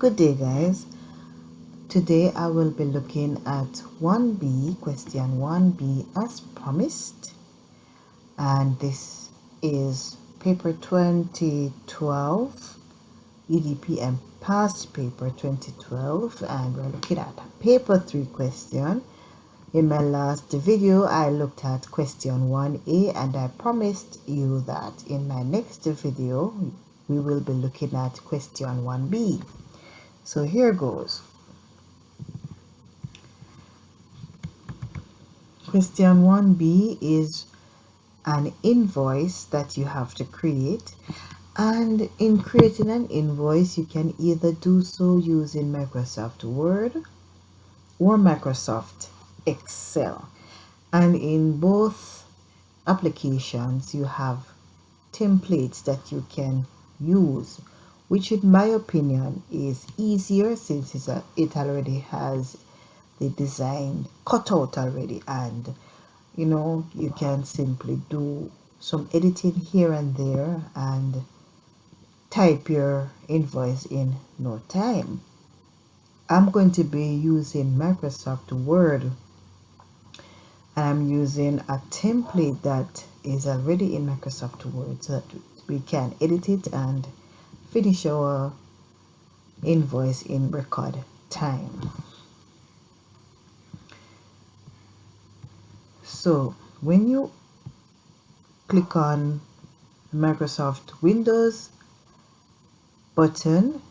Good day, guys. Today I will be looking at 1B, question 1B as promised, and this is paper 2012, EDPM Past Paper 2012, and we're looking at paper 3 question. In my last video, I looked at question 1A, and I promised you that in my next video, we will be looking at question 1B. So here goes. Question 1B is an invoice that you have to create, and in creating an invoice you can either do so using Microsoft Word or Microsoft Excel, and in both applications you have templates that you can use, which in my opinion is easier since it already has the design cut out already, and you can simply do some editing here and there and type your invoice in no time. I'm going to be using Microsoft Word, and I'm using a template that is already in Microsoft Word so that we can edit it and finish our invoice in record time. So when you click on Microsoft Windows button,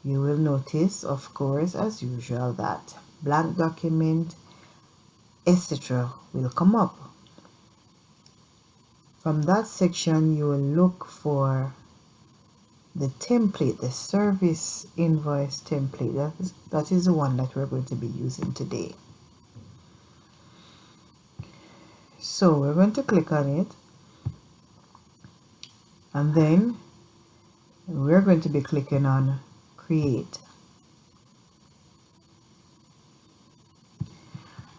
you will notice, of course, as usual, that blank document, etc. will come up. From that section, you will look for the template, the service invoice template. That is the one that we're going to be using today. So we're going to click on it, and then we're going to be clicking on create.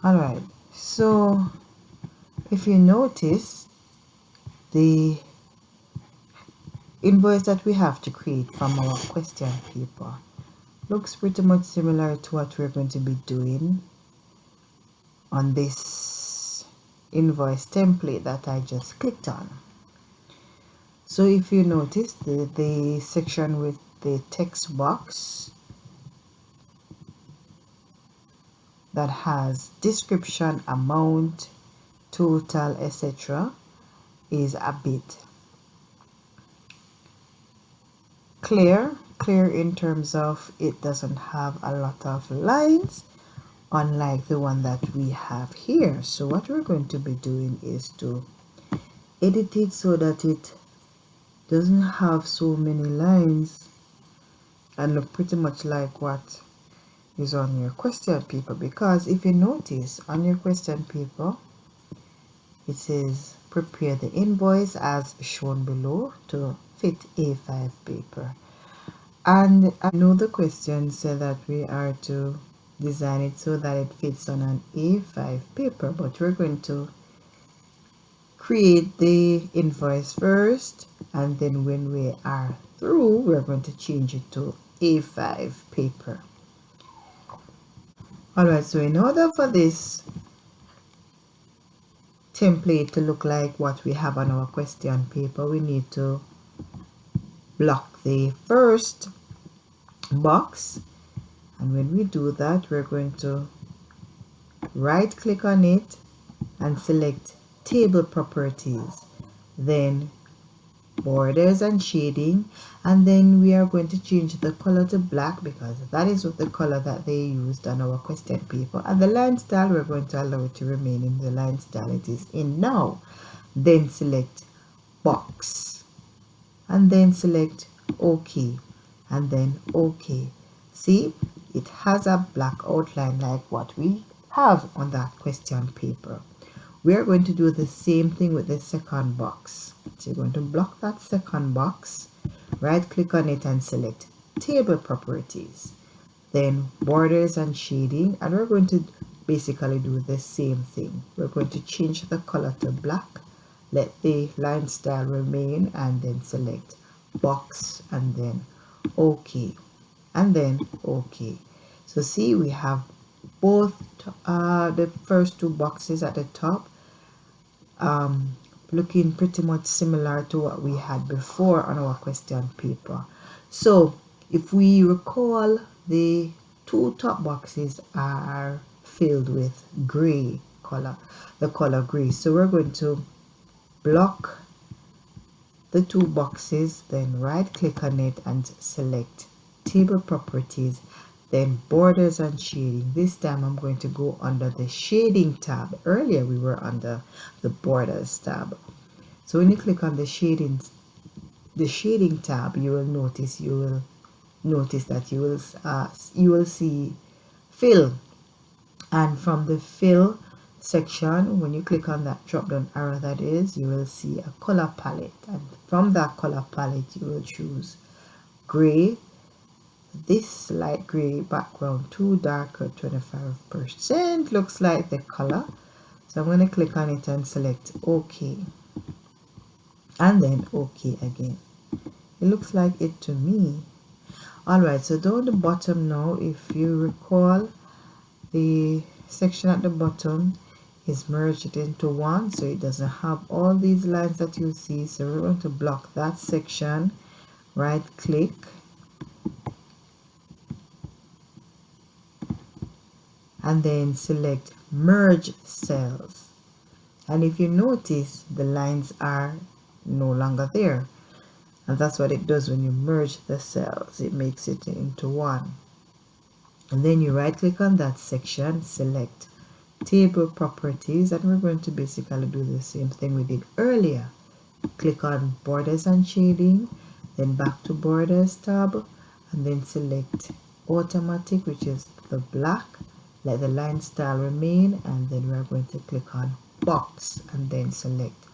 Alright, so if you notice, the invoice that we have to create from our question paper looks pretty much similar to what we're going to be doing on this invoice template that I just clicked on. So if you notice the section with the text box that has description, amount, total, etc. is a bit clear in terms of it doesn't have a lot of lines, unlike the one that we have here. So what we're going to be doing is to edit it so that it doesn't have so many lines and look pretty much like what is on your question paper, because if you notice on your question paper it says prepare the invoice as shown below to fit A5 paper, and I know the question said that we are to design it so that it fits on an A5 paper, but we're going to create the invoice first, and then when we are through we're going to change it to A5 paper. Alright, so in order for this template to look like what we have on our question paper, we need to block the first box, and when we do that we're going to right click on it and select table properties, then borders and shading, and then we are going to change the color to black because that is what the color that they used on our question paper, and the line style we're going to allow it to remain in the line style it is in now. Then select box and then select OK and then OK. See, it has a black outline like what we have on that question paper. We are going to do the same thing with the second box. So you're going to block that second box, right click on it and select table properties, then borders and shading, and we're going to basically do the same thing. We're going to change the color to black, let the line style remain, and then select box and then OK. and then OK. So see, we have both the first two boxes at the top looking pretty much similar to what we had before on our question paper. So if we recall, the two top boxes are filled with gray color, the color gray. So we're going to block the two boxes, then right click on it and select table properties, then borders and shading. This time I'm going to go under the shading tab. Earlier we were under the borders tab. So when you click on the shading tab, you will notice that you will see fill, and from the fill section, when you click on that drop down arrow, that is, you will see a color palette, and from that color palette you will choose gray, this light gray background to darker 25% looks like the color. So I'm going to click on it and select OK, and then OK again. It looks like it to me. Alright, so down the bottom now, if you recall, the section at the bottom is merged into one, so it doesn't have all these lines that you see. So we're going to block that section, right click, and then select merge cells. And if you notice, the lines are no longer there, and that's what it does when you merge the cells. It makes it into one. And then you right click on that section, select table properties, and we're going to basically do the same thing we did earlier. Click on borders and shading, then back to borders tab, and then select automatic, which is the black, let the line style remain, and then we're going to click on box and then select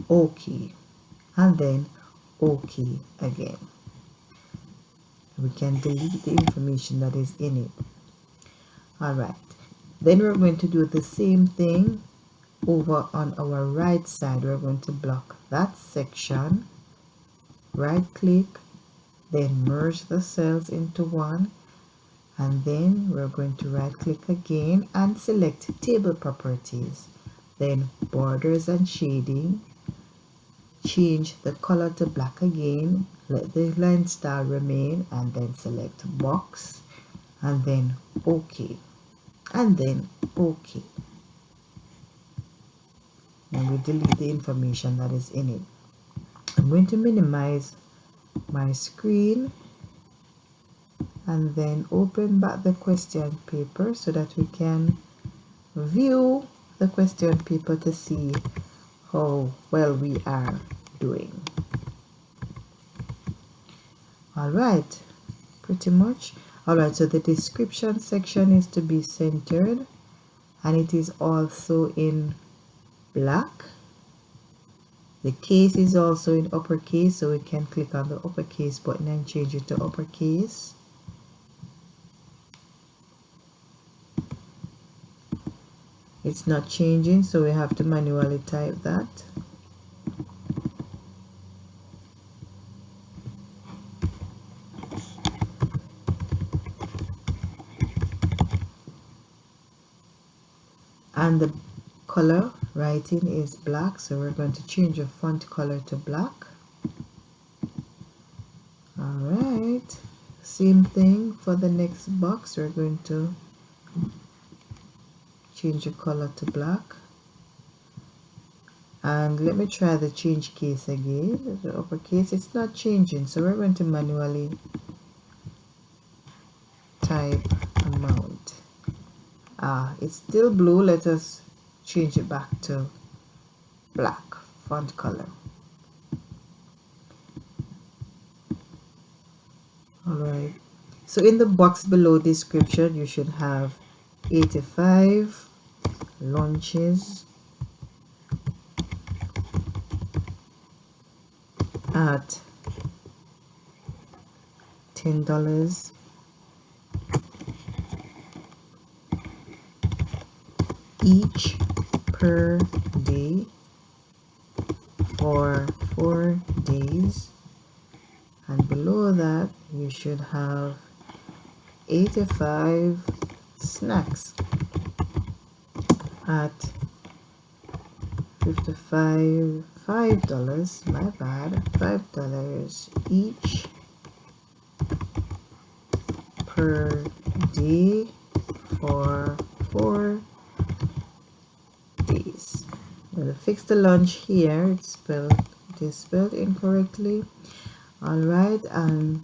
OK, and then OK again. We can delete the information that is in it. Alright, then we're going to do the same thing over on our right side. We're going to block that section, right click, then merge the cells into one, and then we're going to right click again and select table properties, then borders and shading, change the color to black again, let the line style remain, and then select box, and then OK, and then OK. And we delete the information that is in it. I'm going to minimize my screen and then open back the question paper so that we can view the question paper to see how well we are doing. Alright, pretty much. Alright, so the description section is to be centered, and it is also in black. The case is also in uppercase, so we can click on the uppercase button and change it to uppercase. It's not changing, so we have to manually type that. And the color writing is black, so we're going to change the font color to black. Alright, same thing for the next box. We're going to change the color to black, and let me try the change case again. The uppercase, it's not changing, so we're going to manually type amount. It's still blue. Let us change it back to black font color. Alright, so in the box below description you should have 85 lunches at $10 each per day for 4 days, and below that you should have 85 snacks at $5, my bad, $5 each per day for 4 days. We'll fix the lunch here. It is spelled incorrectly. All right, and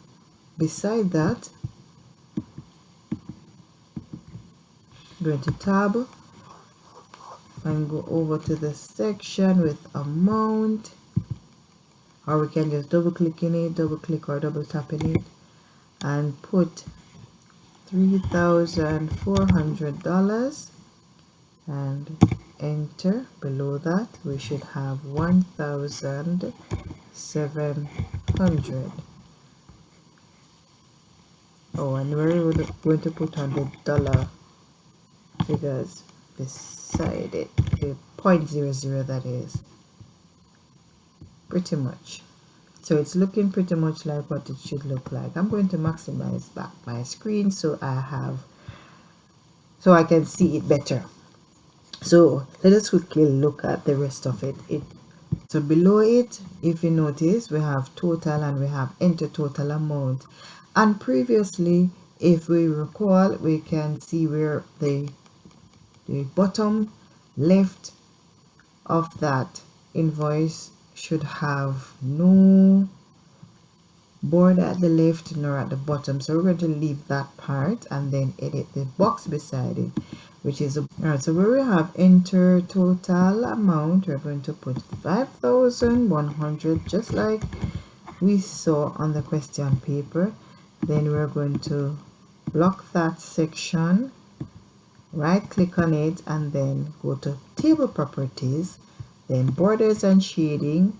beside that, I'm going to tab and go over to the section with amount, or we can just double click in it, double click or double tap in it, and put $3,400 and enter. Below that we should have 1,700. Oh, and we're going to put on the dollar figures beside it, the 0.00, that is, pretty much. So it's looking pretty much like what it should look like. I'm going to maximize back my screen so I can see it better. So let us quickly look at the rest of it. So below it, if you notice, we have total and we have enter total amount. And previously, if we recall, we can see where the bottom left of that invoice should have no border at the left nor at the bottom. So we're going to leave that part and then edit the box beside it, which is alright. So where we have enter total amount, we're going to put 5,100, just like we saw on the question paper. Then we're going to block that section, right click on it, and then go to table properties, then borders and shading,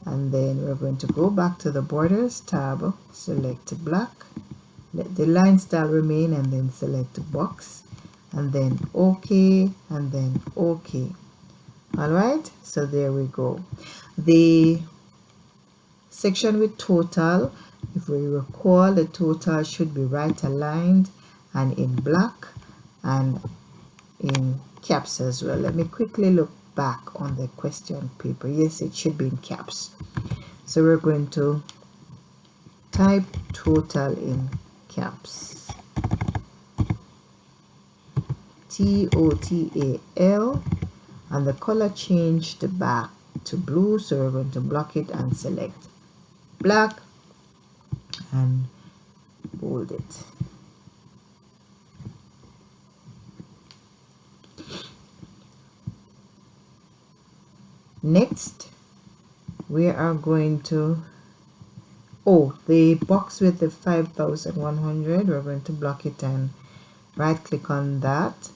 and then we're going to go back to the borders tab, select black, let the line style remain, and then select box, and then OK, and then OK. All right, so there we go. The section with total, if we recall, the total should be right aligned and in black and in caps as well. Let me quickly look back on the question paper. Yes, it should be in caps. So we're going to type total in caps, TOTAL, and the color changed back to blue, so we're going to block it and select black and bold it. Next, we are going to, the box with the 5,100, we're going to block it and right click on that,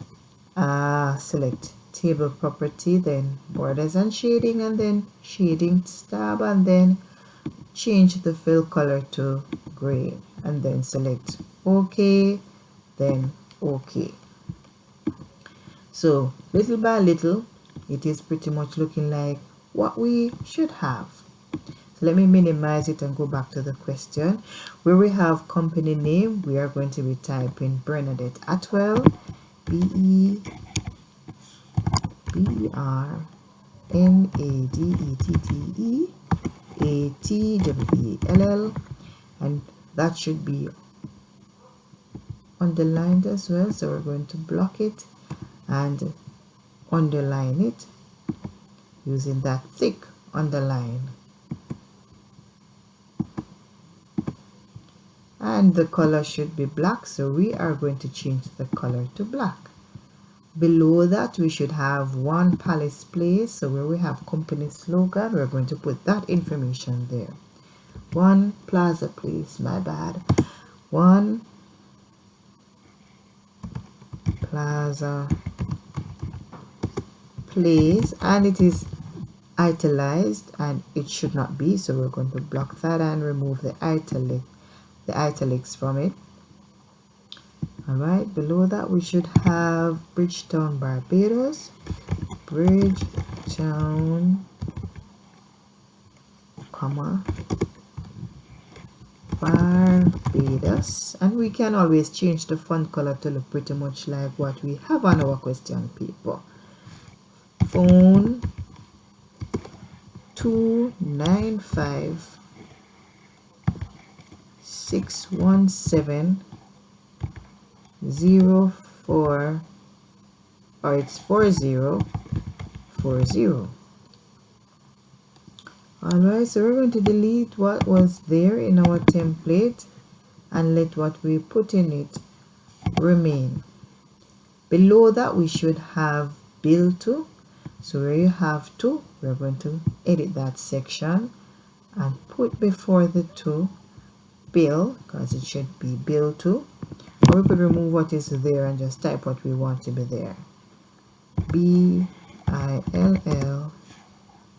select table property, then borders and shading, and then shading tab, and then change the fill color to gray, and then select OK, then OK. So little by little, it is pretty much looking like what we should have. So let me minimize it and go back to the question. Where we have company name, we are going to be typing Bernadette Atwell, BERNADETTE ATWELL, and that should be underlined as well. So we're going to block it and underline it using that thick underline, and the color should be black, so we are going to change the color to black. Below that, we should have One Palace Place, so where we have company slogan, we're going to put that information there. One Plaza Place, my bad, One Plaza Place, and it is italicized and it should not be, so we're going to block that and remove the italics from it. All right, below that we should have Bridgetown, Barbados, Bridgetown, comma, Barbados, and we can always change the font color to look pretty much like what we have on our question paper. Phone 295 617 04, or it's 4040. Alright, so we're going to delete what was there in our template and let what we put in it remain. Below that we should have bill to. So where you have to, we're going to edit that section and put before the to bill, because it should be bill to. Or we could remove what is there and just type what we want to be there. BILL.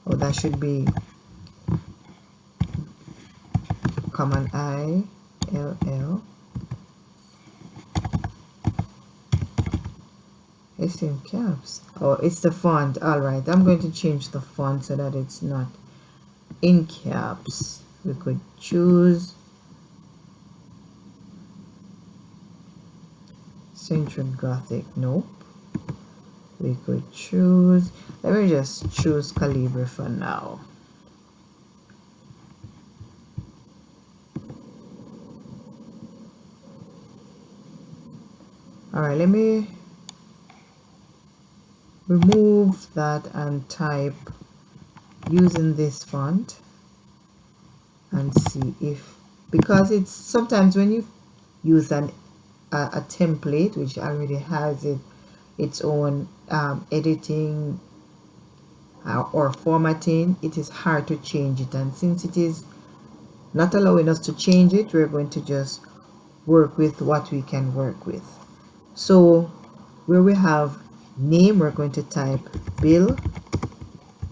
Oh, that should be common ILL. It's in caps. Oh, it's the font. Alright, I'm going to change the font so that it's not in caps. We could choose Central Gothic. Nope. We could choose, let me just choose Calibri for now. Alright, let me remove that and type using this font and see if, because it's sometimes when you use a template which already has its own editing or formatting, it is hard to change it, and since it is not allowing us to change it, we're going to just work with what we can work with. So where we have name, we're going to type bill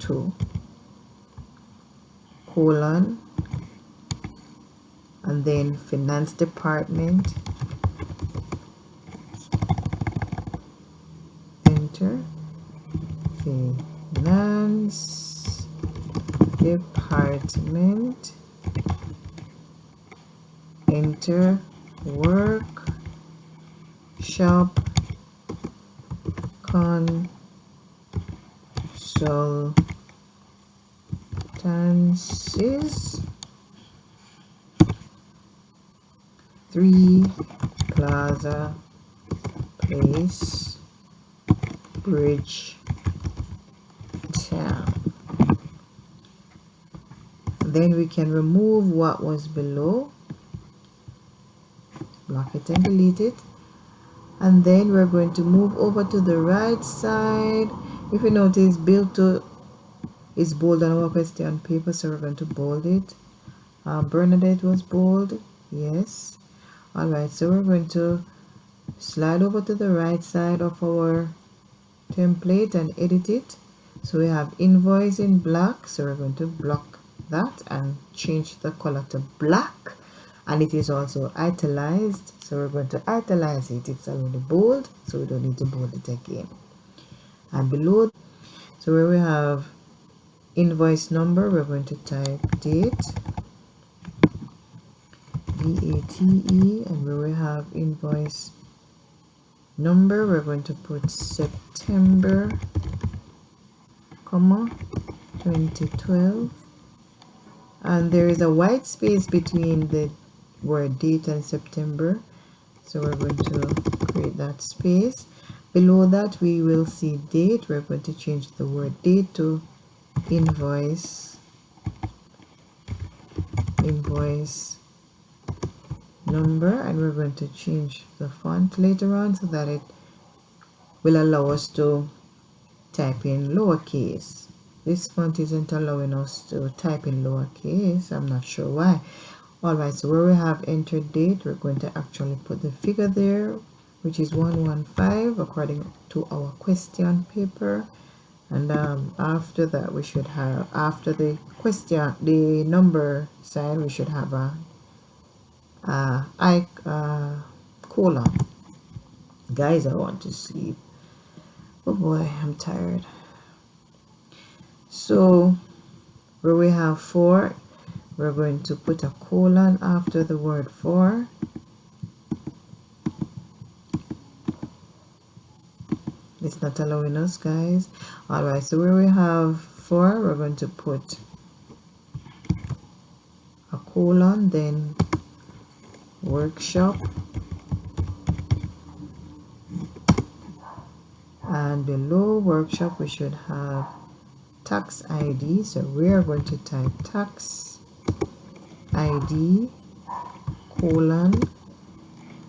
to colon and then finance department, enter finance department, enter work shop consultancies 3 Plaza Place, Bridge Town. Then we can remove what was below, block it and delete it, and then we're going to move over to the right side. If you notice, bill to is bold on our question paper, so we're going to bold it. Bernadette was bold, yes. Alright, so we're going to slide over to the right side of our template and edit it. So we have invoice in black, so we're going to block that and change the color to black, and it is also italicized, so we're going to italize it. It's already bold, so we don't need to bold it again. And below, so where we have invoice number, we're going to type date, DATE, and where we have invoice number, we're going to put September, 2012, and there is a white space between the word date and September, so we're going to create that space. Below that we will see date. We're going to change the word date to invoice number, and we're going to change the font later on so that it will allow us to type in lowercase. This font isn't allowing us to type in lowercase. I'm not sure why. Alright, so where we have entered date, we're going to actually put the figure there, which is 115 according to our question paper. And after that we should have, after the question, the number side, we should have a colon. Guys, I want to sleep. Oh boy, I'm tired. So where we have 4, we're going to put a colon after the word for. It's not allowing us, guys. Alright, so where we have for, we're going to put a colon, then workshop, and below workshop we should have tax ID. So we are going to type tax ID colon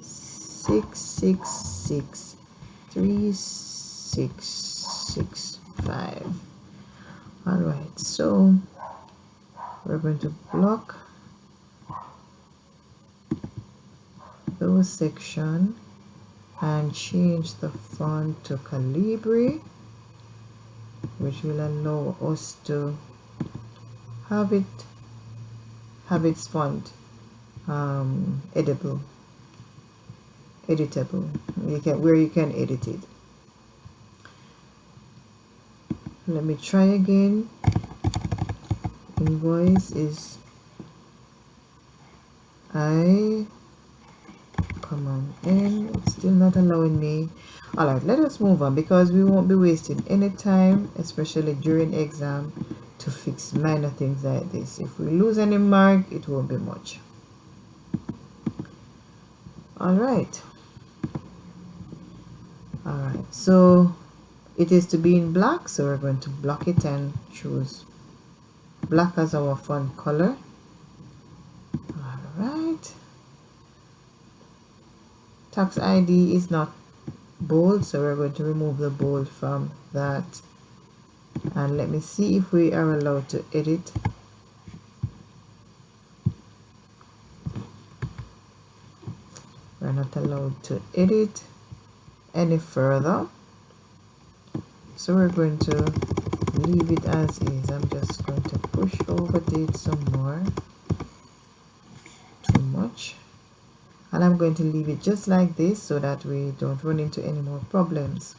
6663665. All right, so we're going to block those section and change the font to Calibri, which will allow us to have its font editable, where you can edit it. Let me try again. Invoice is and it's still not allowing me. All right, let us move on, because we won't be wasting any time, especially during exam, to fix minor things like this. If we lose any mark, it won't be much. All right, so it is to be in black, so we're going to block it and choose black as our font color. All right, tax ID is not bold, so we're going to remove the bold from that. And let me see if we are allowed to edit. We're not allowed to edit any further, so we're going to leave it as is. I'm just going to push over it some more, too much, and I'm going to leave it just like this so that we don't run into any more problems.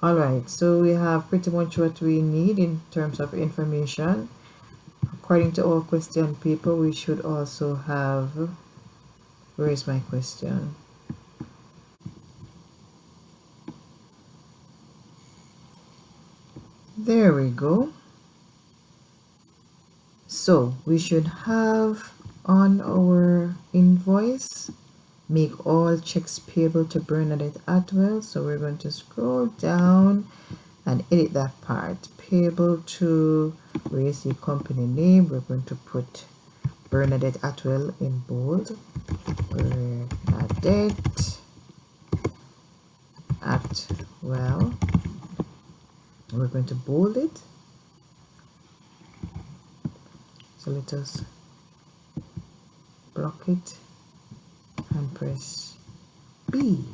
All right, so we have pretty much what we need in terms of information. According to our question paper, we should also have, where is my question? There we go. So we should have on our invoice, make all checks payable to Bernadette Atwell. So we're going to scroll down and edit that part. Payable to, where you see company name, we're going to put Bernadette Atwell in bold. Bernadette Atwell. We're going to bold it. So let us block it and press B.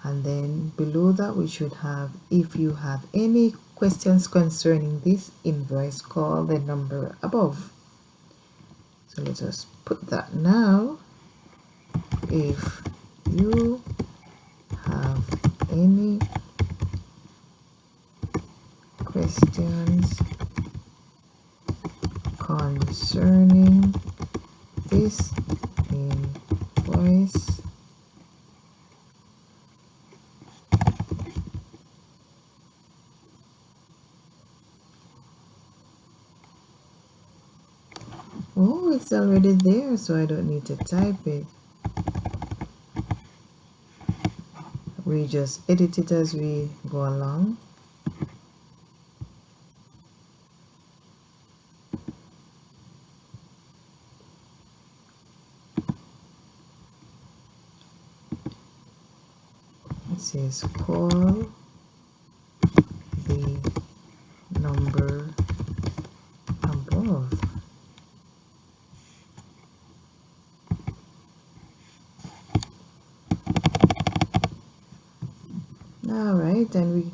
And then below that we should have, if you have any questions concerning this invoice, call the number above. So let us put that now. If you have any questions concerning this invoice, oh, it's already there, so I don't need to type it. We just edit it as we go along. It says call the number above. All right, and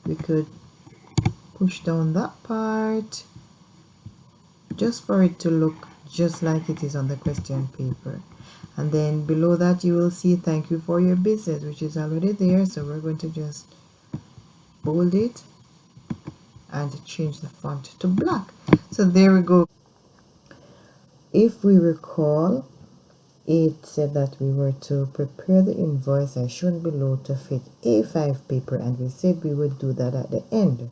we could push down that part just for it to look just like it is on the question paper. And then below that you will see thank you for your business, which is already there, so we're going to just bold it and change the font to black. So there we go. If we recall, it said that we were to prepare the invoice as shown below to fit A5 paper, and we said we would do that at the end.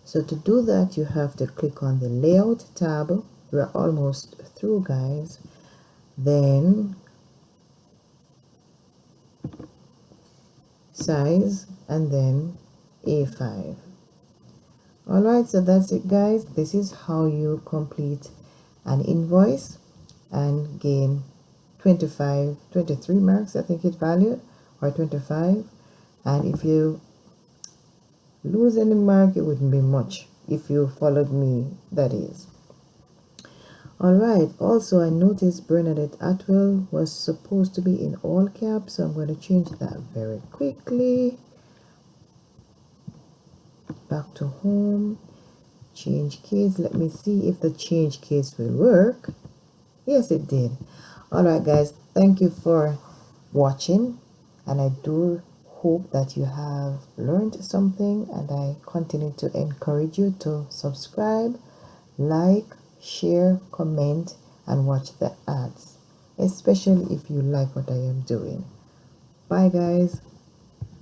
So to do that, you have to click on the layout tab. We're almost through, guys. Then size, and then A5. Alright, so that's it, guys. This is how you complete an invoice and gain 23 marks, I think it valued, or 25. And if you lose any mark, it wouldn't be much if you followed me, that is. Alright, also I noticed Bernadette Atwell was supposed to be in all caps, so I'm going to change that very quickly. Back to home, change case. Let me see if the change case will work. Yes, it did. Alright, guys, thank you for watching, and I do hope that you have learned something, and I continue to encourage you to subscribe, like, share, comment, and watch the ads, especially if you like what I am doing. Bye, guys.